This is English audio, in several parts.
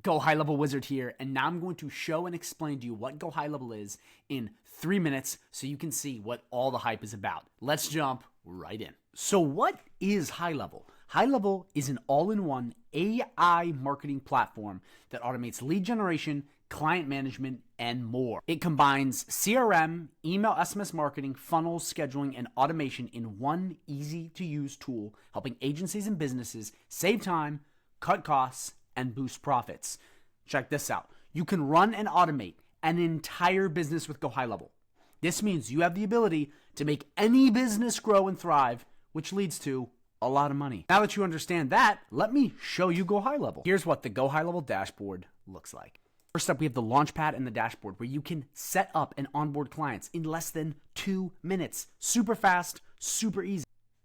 Go High Level Wizard here, and now I'm going to show and explain to you what Go High Level is in 3 minutes so you can see what all the hype is about. Let's jump right in. So what is High Level? High Level is an all-in-one AI marketing platform that automates lead generation, client management, and more. It combines CRM, email, SMS marketing, funnels, scheduling, and automation in one easy-to-use tool, helping agencies and businesses save time, cut costs, and boost profits. Check this out. You can run and automate an entire business with Go High Level. This means you have the ability to make any business grow and thrive, which leads to a lot of money. Now that you understand that, let me show you Go High Level. Here's what the Go High Level dashboard looks like. First up, we have the Launchpad and the dashboard where you can set up and onboard clients in less than 2 minutes. Super fast, super easy.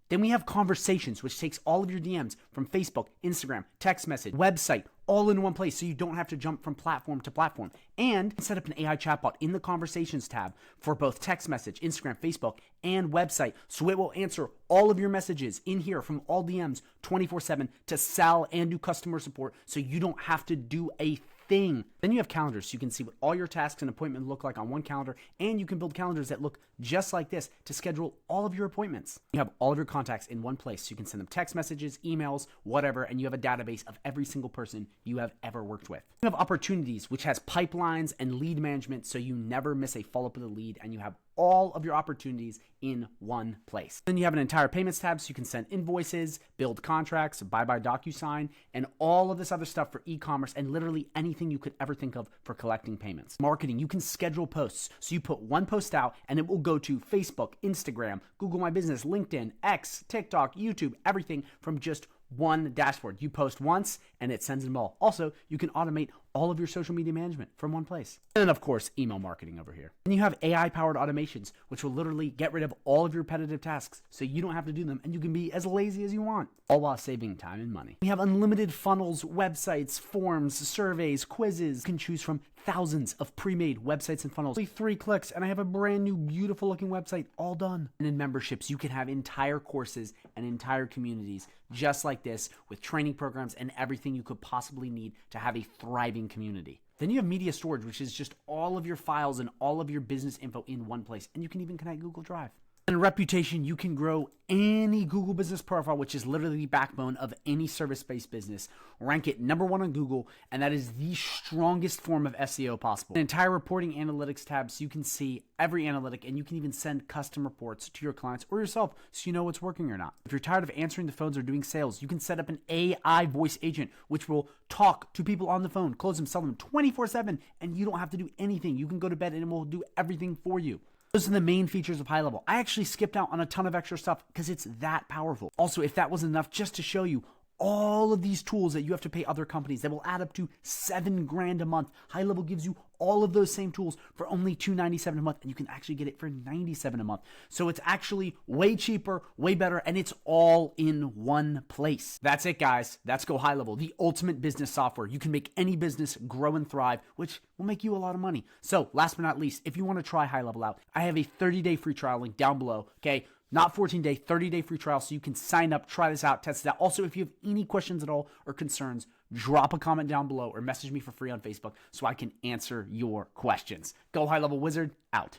Then we have Conversations, which takes all of your DMs from Facebook, Instagram, text message, website, all in one place so you don't have to jump from platform to platform. And set up an AI chatbot in the Conversations tab for both text message, Instagram, Facebook, and website. So it will answer all of your messages in here from all DMs 24/7 to sell and do customer support so you don't have to do a thing. Then you have calendars, so you can see what all your tasks and appointments look like on one calendar, and you can build calendars that look just like this to schedule all of your appointments. You have all of your contacts in one place, so you can send them text messages, emails, whatever, and you have a database of every single person you have ever worked with. You have Opportunities, which has pipelines and lead management, so you never miss a follow-up with a lead, and you have all of your opportunities in one place. Then you have an entire payments tab, so you can send invoices, build contracts, buy by DocuSign, and all of this other stuff for e-commerce and literally anything you could ever think of for collecting payments. Marketing, you can schedule posts. So you put one post out and it will go to Facebook, Instagram, Google My Business, LinkedIn, X, TikTok, YouTube, everything from just one dashboard. You post once and it sends them all. Also, you can automate all of your social media management from one place. And then, of course, email marketing over here. And you have AI-powered automations, which will literally get rid of all of your repetitive tasks so you don't have to do them and you can be as lazy as you want, all while saving time and money. We have unlimited funnels, websites, forms, surveys, quizzes. You can choose from thousands of pre-made websites and funnels. Only 3 clicks and I have a brand new, beautiful looking website all done. And in memberships, you can have entire courses and entire communities just like this with training programs and everything you could possibly need to have a thriving community. Then you have media storage, which is just all of your files and all of your business info in one place. And you can even connect Google Drive. And reputation, you can grow any Google business profile, which is literally the backbone of any service-based business. Rank it #1 on Google, and that is the strongest form of SEO possible. An entire reporting analytics tab so you can see every analytic, and you can even send custom reports to your clients or yourself so you know what's working or not. If you're tired of answering the phones or doing sales, you can set up an AI voice agent, which will talk to people on the phone, close them, sell them 24/7, and you don't have to do anything. You can go to bed and it will do everything for you. Those are the main features of High Level. I actually skipped out on a ton of extra stuff because it's that powerful. Also, if that wasn't enough, just to show you all of these tools that you have to pay other companies that will add up to $7 grand a month. High Level gives you all of those same tools for only $297 a month, and you can actually get it for $97 a month. So it's actually way cheaper, way better, and it's all in one place. That's it, guys. That's Go High Level, the ultimate business software. You can make any business grow and thrive, which will make you a lot of money. So last but not least, if you want to try High Level out, I have a 30-day free trial link down below, okay? Not 14-day, 30-day free trial, so you can sign up, try this out, test it out. Also, if you have any questions at all or concerns, drop a comment down below or message me for free on Facebook so I can answer your questions. Go High Level Wizard, out.